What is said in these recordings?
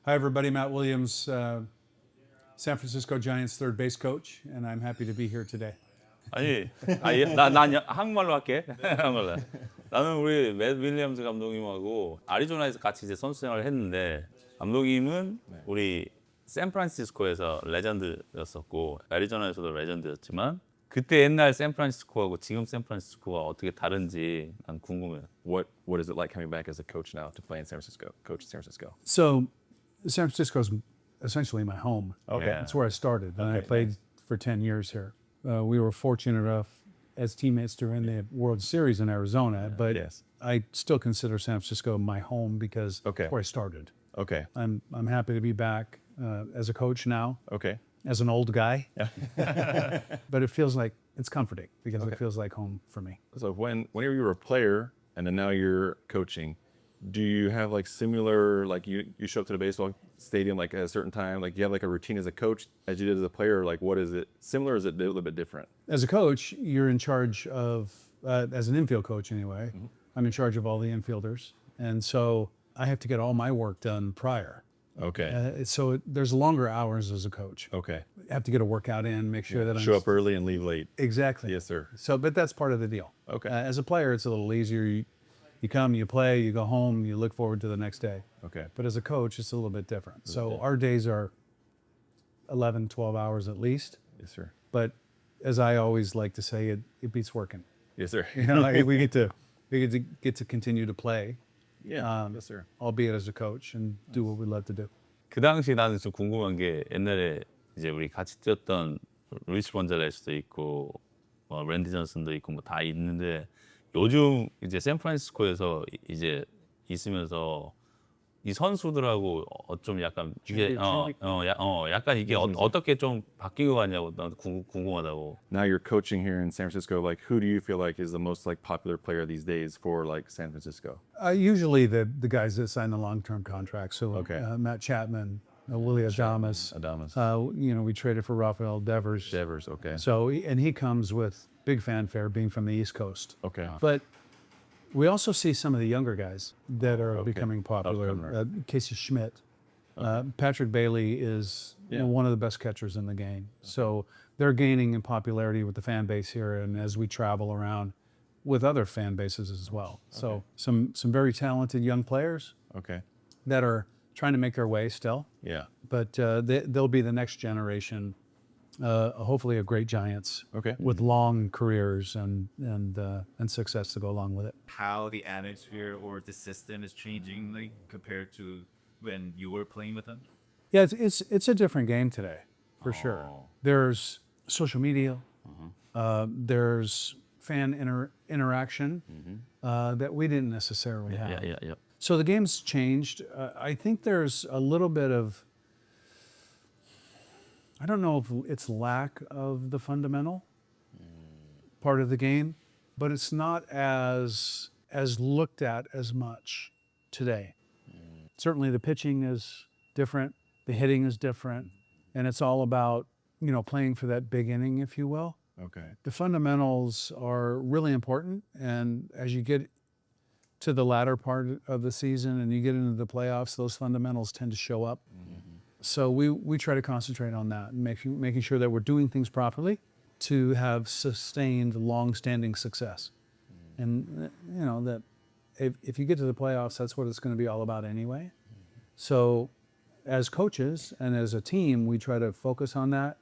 Hi, everybody. Matt Williams, San Francisco Giants third base coach, and I'm happy to be here today. 난 한국말로 할게. 한국말로. 나는 우리 맷 윌리엄스 감독님하고 애리조나에서 같이 이제 선수 생활을 했는데 감독님은 우리 샌프란시스코에서 레전드였었고 애리조나에서도 레전드였지만 그때 옛날 샌프란시스코하고 지금 샌프란시스코가 어떻게 다른지 난 궁금해요. What is it like coming back as a coach now to play in San Francisco, coach San Francisco? So, San Francisco is essentially my home. Okay. That's where I started, and I played for 10 years here. We were fortunate enough as teammates to win the World Series in Arizona, but I still consider San Francisco my home because that's where I started. Okay. I'm happy to be back as a coach now. Okay. As an old guy. But it feels like it's comforting because it feels like home for me. So whenever you were a player and then now you're coaching, do you have like similar, like you show up to the baseball stadium like at a certain time, like you have like a routine as a coach as you did as a player, like what is it similar or is it a little bit different? As a coach, you're in charge of, as an infield coach anyway, I'm in charge of all the infielders. And so I have to get all my work done prior. Okay. So there's longer hours as a coach. Okay. I have to get a workout in, make sure that I'm... Show up early and leave late. Exactly. Yes, sir. So, but that's part of the deal. Okay. As a player, it's a little easier. You come, you play, you go home, you look forward to the next day. Okay. But as a coach, it's a little bit different. So our days are 11, 12 hours at least. Yes, sir. But as I always like to say, it beats working. Yes, sir. You know, like we get to continue to play. Yeah. Yes, sir. Albeit as a coach and do what we love to do. 그 당시 나는 좀 궁금한 게 옛날에 이제 우리 같이 뛰었던 루이스 곤잘레스도 있고 랜디 존슨도 있고 뭐 다 있는데 요즘 이제 샌프란시스코에서 이제 있으면서 이 선수들하고 좀 약간 이게 약간 이게 어떻게 좀 바뀐 것 같냐고 난 궁금하다고. Now you're coaching here in San Francisco. Like, who do you feel like is the most like popular player these days for like San Francisco? Usually the guys that sign the long-term contracts. So Matt Chapman, Willie Adames. We traded for Rafael Devers. Okay. So and he comes with big fanfare being from the East Coast. Okay. But we also see some of the younger guys that are becoming popular. Casey Schmidt. Patrick Bailey is one of the best catchers in the game. So they're gaining in popularity with the fan base here and as we travel around with other fan bases as well. So some very talented young players that are trying to make their way still. Yeah. But they'll be the next generation, hopefully of great Giants with long careers and success to go along with it. How the atmosphere or the system is changing like, compared to when you were playing with them? Yeah, it's a different game today, for sure. There's social media, there's fan interaction that we didn't necessarily have. Yeah. So the game's changed. I think there's a little bit of, I don't know if it's lack of the fundamental part of the game, but it's not as looked at as much today. Certainly the pitching is different, the hitting is different, and it's all about, playing for that big inning, if you will. Okay. The fundamentals are really important, and as you get to the latter part of the season and you get into the playoffs, those fundamentals tend to show up. So we try to concentrate on that and making sure that we're doing things properly to have sustained, long-standing success. And that if you get to the playoffs, that's what it's going to be all about anyway. So as coaches and as a team, we try to focus on that.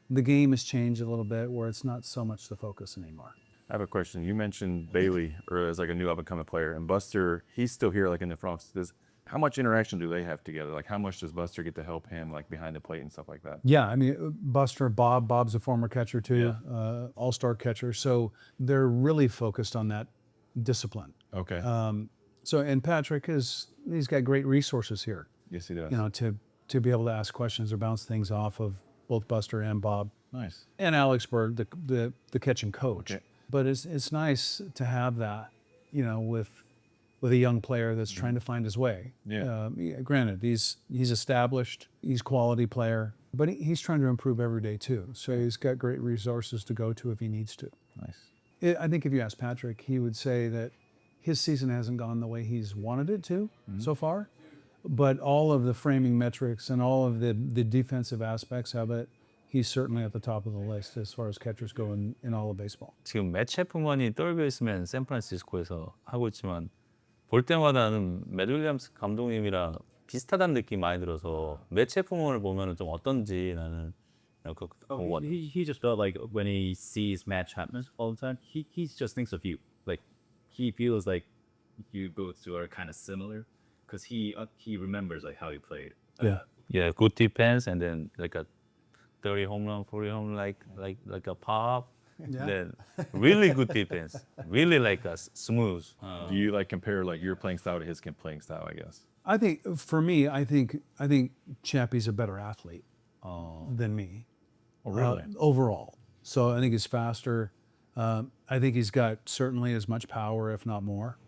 The game has changed a little bit where it's not so much the focus anymore. I have a question. You mentioned Bailey or as like a new up-and-coming player, and Buster, he's still here like in the Bronx. How much interaction do they have together? Like how much does Buster get to help him like behind the plate and stuff like that? Yeah, I mean, Bob's a former catcher too, all-star catcher. So they're really focused on that discipline. Okay. And Patrick he's got great resources here. Yes, he does. To be able to ask questions or bounce things off of both Buster and Bob. Nice. And Alex Berg, the catching coach. Okay. But it's nice to have that, with a young player that's trying to find his way. Yeah. Granted, he's established, he's a quality player, but he's trying to improve every day too. So he's got great resources to go to if he needs to. Nice. I think if you ask Patrick, he would say that his season hasn't gone the way he's wanted it to so far, but all of the framing metrics and all of the defensive aspects of it, he's certainly at the top of the list as far as catchers go in all of baseball. 지금 맷 채프먼이 떨고 있으면 샌프란시스코에서 하고 있지만 볼 때마다는 맷 윌리엄스 감독님이랑 비슷하다는 느낌이 많이 들어서 맷 채프먼을 보면은 좀 어떤지 나는 He just felt like when he sees Matt Chapman all the time, he just thinks of you. Like he feels like you both two are kind of similar because he remembers like how you played. yeah, good defense and then like a 30 home run, 40 home run, like a pop. Yeah. Then really good defense, really like a smooth. Do you like compare like your playing style to his playing style? I guess. I think for me, I think Chappie's a better athlete than me. Oh, really? Overall. So I think he's faster. I think he's got certainly as much power, if not more.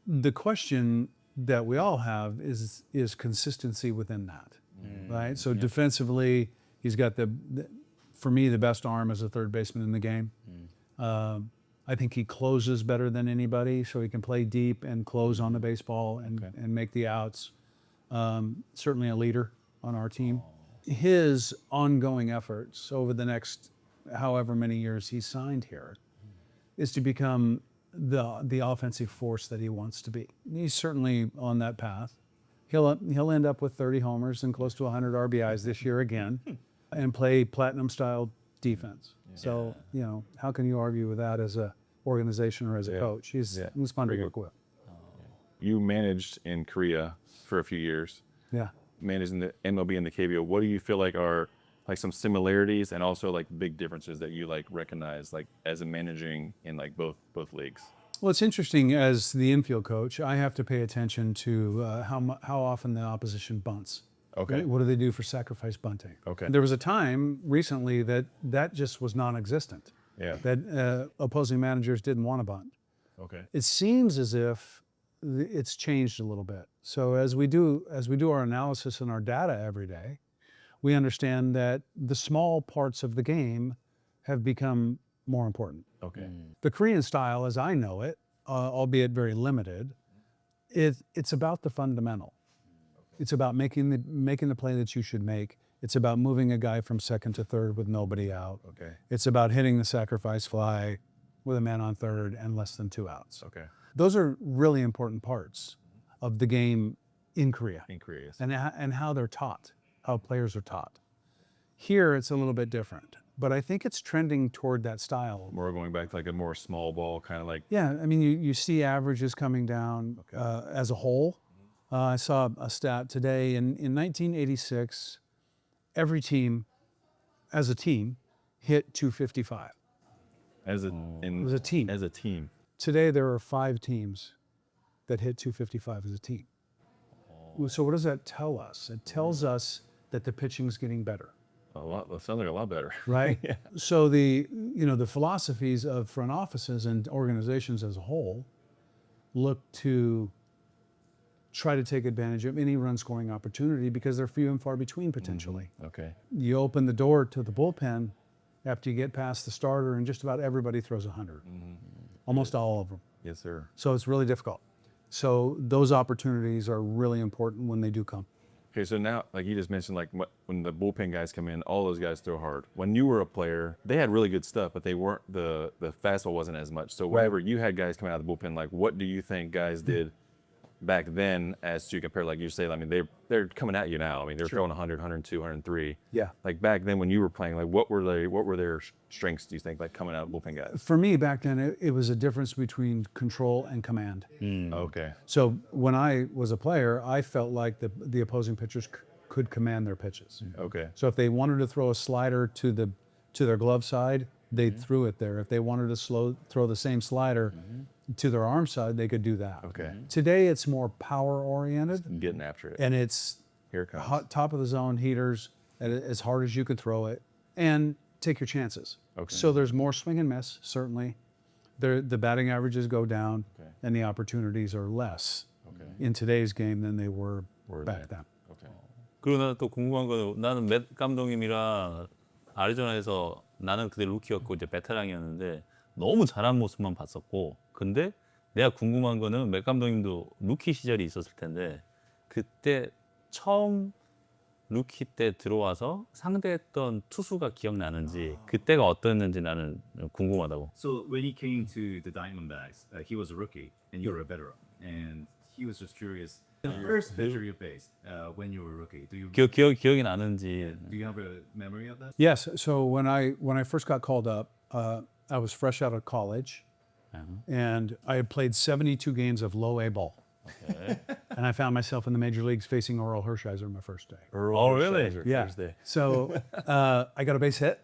The question that we all have is consistency within that, right? So defensively, he's got for me, the best arm as a third baseman in the game. I think he closes better than anybody, so he can play deep and close on the baseball and make the outs. Certainly a leader on our team. His ongoing efforts over the next however many years he's signed here is to become the offensive force that he wants to be. He's certainly on that path. He'll end up with 30 homers and close to 100 RBIs this year again and play platinum-style defense. So, how can you argue with that as a organization or as a coach? He's fun to work with. You managed in Korea for a few years. Yeah. Managed in the MLB and the KBO. What do you feel like are like some similarities and also like big differences that you like recognize like as a managing in like both leagues? Well, it's interesting as the infield coach, I have to pay attention to how often the opposition bunts. Okay. What do they do for sacrifice bunting? Okay. There was a time recently that just was non-existent. Yeah. That opposing managers didn't want to bunt. Okay. It seems as if it's changed a little bit. So as we do our analysis and our data every day, we understand that the small parts of the game have become more important. Okay. The Korean style, as I know it, albeit very limited, it's about the fundamental. It's about making the play that you should make. It's about moving a guy from second to third with nobody out. Okay. It's about hitting the sacrifice fly with a man on third and less than 2 outs. Okay. Those are really important parts of the game in Korea. In Korea. Yes. And how they're taught, how players are taught. Here, it's a little bit different, but I think it's trending toward that style. More going back to like a more small ball kind of like. Yeah, I mean, you see averages coming down as a whole. I saw a stat today in 1986, every team, as a team, hit 255. As a It was a team. As a team. Today, there are 5 teams that hit 255 as a team. So what does that tell us? It tells us that the pitching's getting better. That sounds like a lot better. Right? So the philosophies of front offices and organizations as a whole look to try to take advantage of any run scoring opportunity because they're few and far between potentially. Okay. You open the door to the bullpen after you get past the starter and just about everybody throws 100. Almost all of them. Yes, sir. So it's really difficult. So those opportunities are really important when they do come. Okay, so now, like you just mentioned, like when the bullpen guys come in, all those guys throw hard. When you were a player, they had really good stuff, but they weren't the fastball wasn't as much. So whenever you had guys coming out of the bullpen, like what do you think guys did back then as to compare? Like you say, I mean, they're coming at you now. I mean, they're throwing 100, 102, 103. Yeah. Like back then when you were playing, like what were their strengths? Do you think, like coming out of bullpen guys? For me back then, it was a difference between control and command. Okay. So when I was a player, I felt like the opposing pitchers could command their pitches. Okay. So if they wanted to throw a slider to their glove side, they threw it there. If they wanted to throw the same slider to their arm side, they could do that. Okay. Today it's more power oriented, Getting after it. and it's Here it comes. top of the zone heaters as hard as you could throw it, and take your chances. Okay. So there's more swing and miss, certainly. The batting averages go down, and the opportunities are less in today's game than they were back then. Okay. 그리고 나 또 궁금한 거는 나는 맷 감독님이랑 애리조나에서 나는 그때 루키였고 이제 베테랑이었는데 너무 잘한 모습만 봤었고 근데 내가 궁금한 거는 맷 감독님도 루키 시절이 있었을 텐데 그때 처음 루키 때 들어와서 상대했던 투수가 기억나는지 그때가 어땠는지 나는 궁금하다고. So when he came to the Diamondbacks, he was a rookie and you were a veteran, and he was just curious. The first pitcher you faced when you were a rookie, 기억이 나는지. do you have a memory of that? Yes. So when I first got called up, I was fresh out of college, and I had played 72 games of low A ball. Okay. And I found myself in the major leagues facing Earl Hershiser my first day. Oh, really? Yeah. So I got a base hit,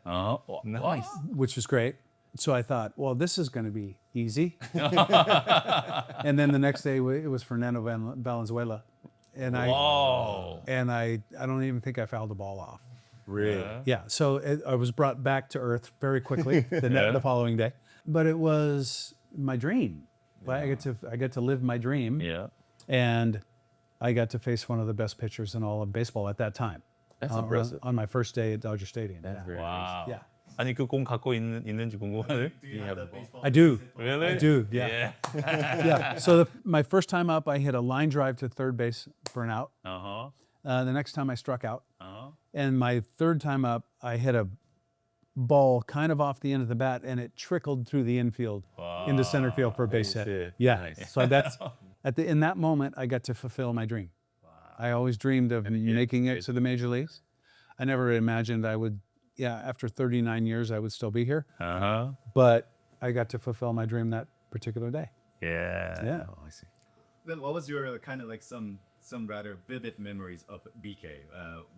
Nice. which was great. So I thought, well, this is going to be easy. And then the next day it was Fernando Valenzuela, and I don't even think I fouled the ball off. Really? Yeah. So I was brought back to earth very quickly the following day. But it was my dream. I get to live my dream. Yeah. And I got to face one of the best pitchers in all of baseball at that time. That's impressive. On my first day at Dodger Stadium. That's very Wow. Yeah. 아니 그 공 갖고 있는지 궁금하네. Do you have that baseball? I do. Really? I do. Yeah. Yeah. So my first time up, I hit a line drive to third base for an out. Uh-huh. The next time I struck out. Uh-huh. And my third time up, I hit a ball kind of off the end of the bat, and it trickled through the infield into center field for a base hit. hit. Yeah. Nice. So that's in that moment, I got to fulfill my dream. I always dreamed of making it to the major leagues. I never imagined I would. Yeah, after 39 years, I would still be here. Uh-huh. But I got to fulfill my dream that particular day. Yeah. Yeah. Oh, I see. Then what was your kind of like some rather vivid memories of BK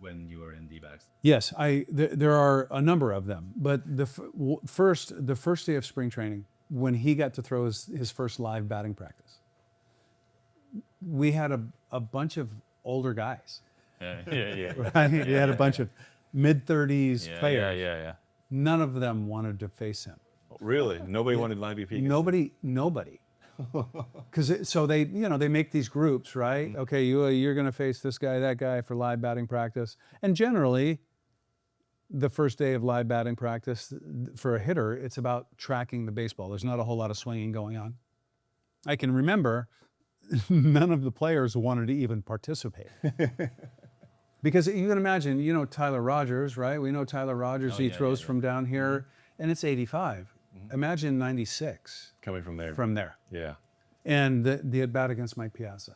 when you were in D-backs? Yes, there are a number of them. But the first day of spring training, when he got to throw his first live batting practice, we had a bunch of older guys. Yeah. Right? We had a bunch of mid-30s players. Yeah. None of them wanted to face him. Really? Nobody wanted live BP? Nobody. Because so they make these groups, right? Okay, you're going to face this guy, that guy for live batting practice, and generally, the first day of live batting practice for a hitter, it's about tracking the baseball. There's not a whole lot of swinging going on. I can remember none of the players wanted to even participate. Because you can imagine, Tyler Rogers, right? We know Tyler Rogers. He throws from down here, and it's 85. Imagine 96 Coming from there. from there. Yeah. And the at bat against Mike Piazza.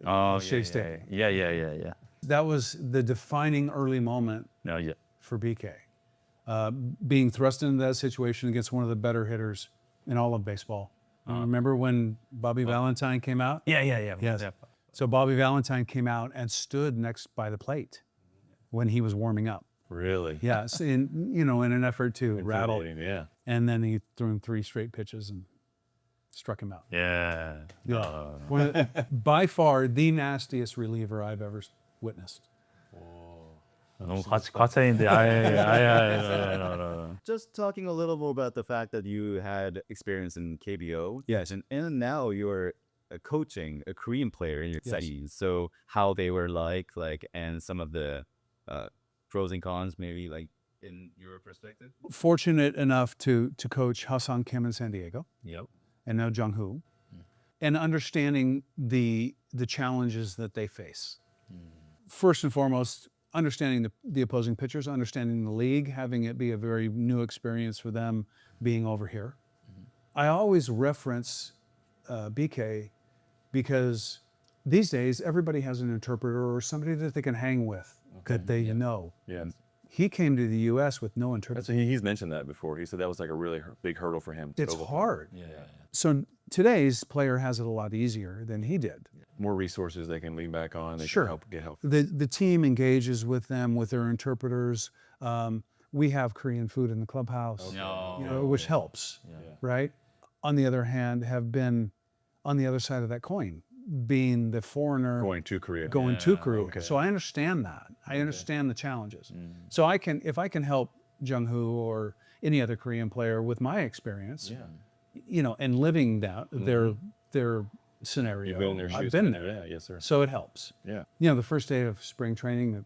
Oh, Shea Stadium. Yeah. That was the defining early moment No, yeah. for BK. Being thrust into that situation against one of the better hitters in all of baseball. Remember when Bobby Valentine came out? Yeah. Yes. So Bobby Valentine came out and stood next by the plate when he was warming up. Really? Yes, in an effort to rattle. Yeah. And then he threw him 3 straight pitches and struck him out. Yeah. By far the nastiest reliever I've ever witnessed. 너무 과찬인데 아예. Just talking a little more about the fact that you had experience in KBO. Yes. And now you're coaching a Korean player in your Yes. studies. So how they were like, and some of the pros and cons, maybe like In your perspective? Fortunate enough to coach Hassan Kim in San Diego Yep. and now Jung-hoo, and understanding the challenges that they face. First and foremost, understanding the opposing pitchers, understanding the league, having it be a very new experience for them being over here. I always reference BK because these days everybody has an interpreter or somebody that they can hang with that they know. Yeah. He came to the U.S. with no That's interpreter. he's mentioned that before. He said that was like a really big hurdle for him. to It's overcome. hard. Yeah. So today's player has it a lot easier than he did. More resources they can lean back on. They Sure. can get help. The team engages with them with their interpreters. We have Korean food in the clubhouse, which helps, right? On the other hand, have been on the other side of that coin, being the foreigner Going to Korea. to Korea. okay. So I understand that. I understand the challenges. So if I can help Jung-hoo or any other Korean player with my experience, and living that their scenario. You've been in their shoes. I've been there. Yeah. Yes, sir. So it helps. Yeah. The first day of spring training,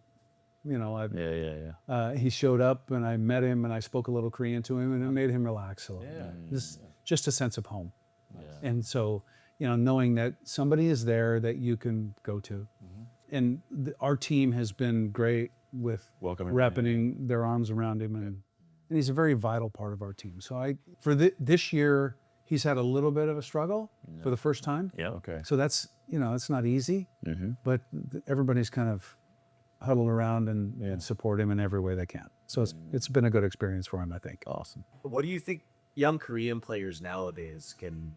Yeah. he showed up and I met him and I spoke a little Korean to him and it made him relax a little. Just a sense of home. And so, knowing that somebody is there that you can go to our team has been great with Welcoming. wrapping their arms around him, and he's a very vital part of our team. So this year, he's had a little bit of a struggle for the first time. Yeah. Okay. So that's it's not easy, but everybody's kind of huddled around and support him in every way they can. So it's been a good experience for him, I think. Awesome. What do you think young Korean players nowadays can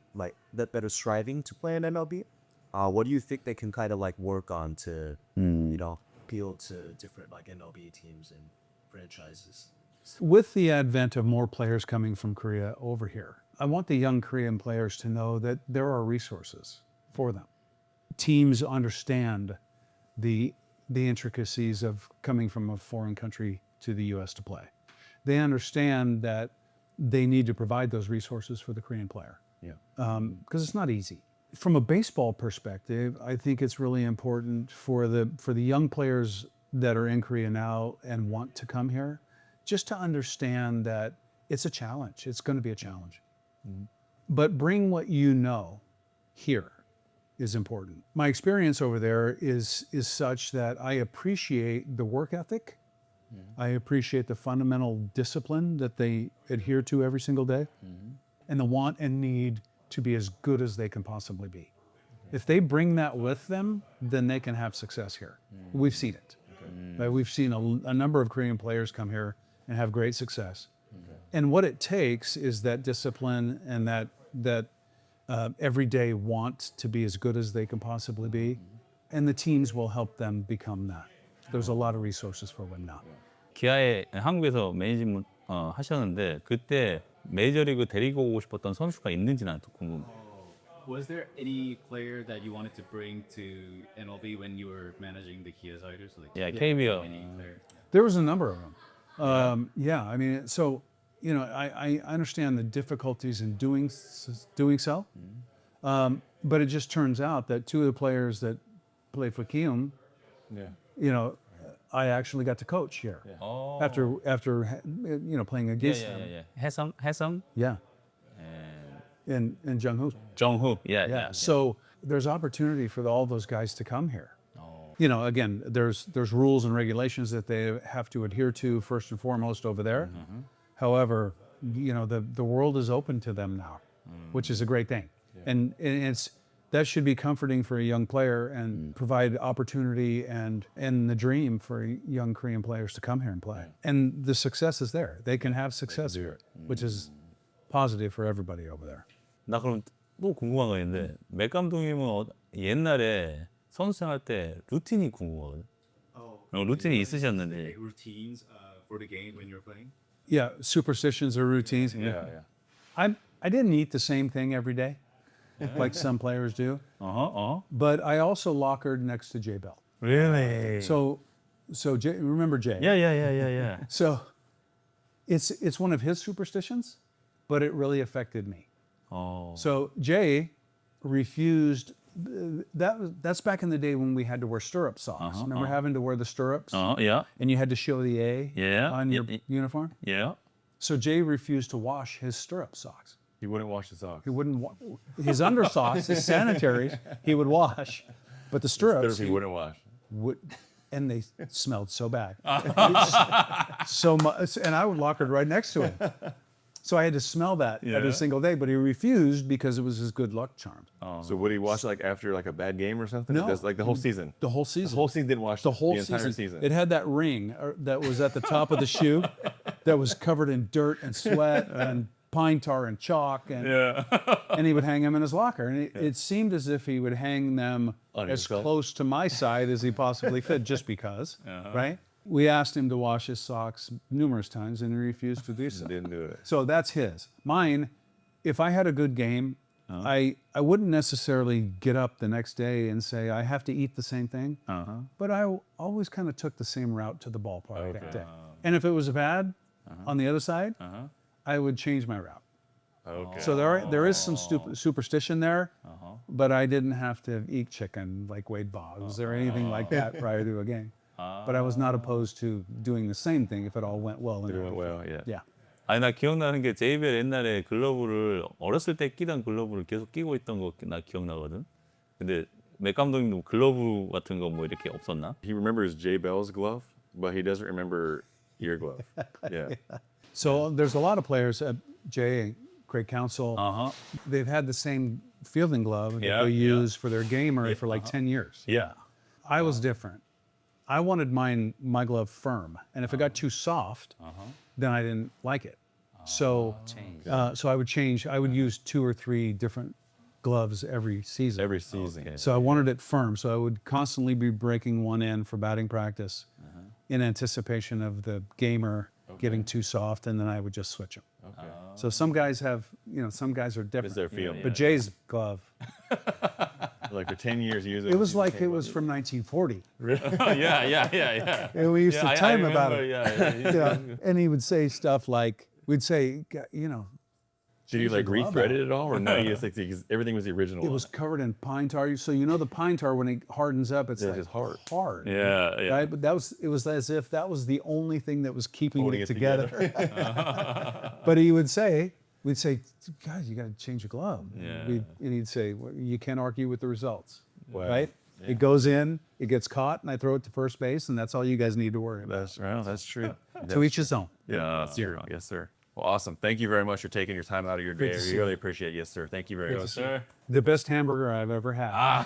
that are striving to play in MLB? What do you think they can kind of work on to appeal to different MLB teams and franchises? With the advent of more players coming from Korea over here, I want the young Korean players to know that there are resources for them. Teams understand the intricacies of coming from a foreign country to the U.S. to play. They understand that they need to provide those resources for the Korean player. Yeah. Because it's not easy. From a baseball perspective, I think it's really important for the young players that are in Korea now and want to come here, just to understand that it's a challenge. It's going to be a challenge. But bring what you know here is important. My experience over there is such that I appreciate the work ethic. I appreciate the fundamental discipline that they adhere to every single day, and the want and need to be as good as they can possibly be. If they bring that with them, then they can have success here. We've seen it. We've seen a number of Korean players come here and have great success. And what it takes is that discipline and that everyday want to be as good as they can possibly be. And the teams will help them become that. There's a lot of resources for them now. 기아에 한국에서 매니지먼트 하셨는데 그때 메이저리그 데리고 오고 싶었던 선수가 있는지 나도 궁금해. Was there any player that you wanted to bring to MLB when you were managing the Kia Tigers? Yeah, KBO. Any player? There was a number of them. Yeah, I mean, so, I understand the difficulties in doing so, but it just turns out that two of the players that played for Kium, I actually got to coach here after playing against them. 해성, Yeah, and Jung-hoo. 정후. Yeah. So there's opportunity for all those guys to come here. Again, there's rules and regulations that they have to adhere to first and foremost over there. However, the world is open to them now, which is a great thing. And that should be comforting for a young player and provide opportunity and the dream for young Korean players to come here and play. And the success is there. They can have success here, which is positive for everybody over there. 나 그럼 또 궁금한 거 있는데 맥 감독님은 옛날에 선수 생활 때 루틴이 궁금하거든. 루틴이 있으셨는데. Routines for the game when you're playing? Yeah, superstitions or routines. Yeah. I didn't eat the same thing every day, like some players do. But I also lockered next to Jay Bell. Really? So Jay, remember Jay? Yeah. So it's one of his superstitions, but it really affected me. So Jay refused. That's back in the day when we had to wear stirrup socks. Remember having to wear the stirrups? Yeah. And you had to show the A on your uniform? Yeah. So Jay refused to wash his stirrup socks. He wouldn't wash his socks. He wouldn't his undersocks, his sanitaries, he would wash, but the stirrups He wouldn't wash. and they smelled so bad. So much, and I would lock it right next to him. So I had to smell that every single day, but he refused because it was his good luck charm. So would he wash after a bad game or something? No. That's the whole season. The whole season. The whole season didn't wash The whole entire season. It had that ring that was at the top of the shoe that was covered in dirt and sweat and pine tar and chalk, and he would hang them in his locker. And it seemed as if he would hang them On as himself? close to my side as he possibly could, just because, right? We asked him to wash his socks numerous times, and he refused to do so. Didn't do it. So that's his. Mine, if I had a good game, I wouldn't necessarily get up the next day and say, I have to eat the same thing. But I always kind of took the same route to the ballpark that day. And if it was bad on the other side, I would change my route. Okay. So there is some superstition there, but I didn't have to eat chicken like Wade Boggs or anything like that prior to a game. But I was not opposed to doing the same thing if it all went well. It went well, yeah. Yeah. 아니 나 기억나는 게 제이벨 옛날에 글러브를 어렸을 때 끼던 글러브를 계속 끼고 있던 거 나 기억나거든. 근데 맥 감독님도 글러브 같은 거 뭐 이렇게 없었나? He remembers Jay Bell's glove, but he doesn't remember your glove. Yeah. So there's a lot of players at Jay, great counsel. They've had the same fielding glove that Yeah, they yeah. use for their gamer for like 10 years. Yeah. I was different. I wanted my glove firm, and if it got too soft, then I didn't like it. So I would change. I would use 2 or 3 different gloves every season. Every season. So I wanted it firm. So I would constantly be breaking one end for batting practice in anticipation of the gamer getting too soft, and then I would just switch them. Okay. So some guys have, some guys are different. It's their feel. But Jay's glove, Like for 10 years, you use it was like it was from 1940. yeah. And we used to tell him about it. Yeah. And he would say stuff like, we'd say, Did you like Change your glove rethread out. it at all, or no? You just like everything was the original. it was covered in pine tar. So the pine tar, when it hardens up, it's Yeah, like it's hard. hard. Yeah. Right? But it was as if that was the only thing that was keeping Holding it it together. But we'd say, God, you got to change your glove. Yeah. And he'd say, well, you can't argue with the results. Wow. Right? It goes in, it gets caught, and I throw it to first base, and that's all you guys need to worry about. That's right. That's true. To each his own. Yeah, that's true. Yes, sir. Well, awesome. Thank you very much for taking your time out of your day. to see We really appreciate it. Yes, sir. Thank you very much. Sir. The best hamburger I've ever had.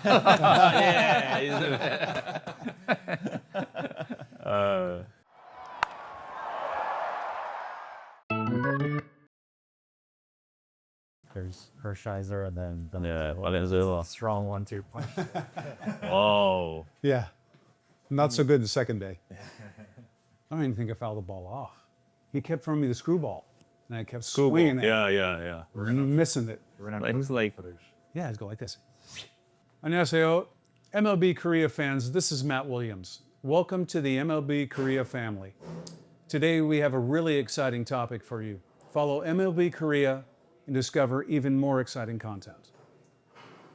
There's Hershiser and then the 네, 발렌스웨라. strong 1-2 punch. 와우. Yeah. Not so good the second day. I don't even think I fouled the ball off. He kept throwing me the screwball, and I kept swinging it, Yeah. missing it. It's like Yeah, I'd go like this. 안녕하세요, MLB Korea fans. This is Matt Williams. Welcome to the MLB Korea family. Today we have a really exciting topic for you. Follow MLB Korea and discover even more exciting content.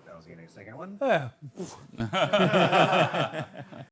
That was getting a second one. Yeah.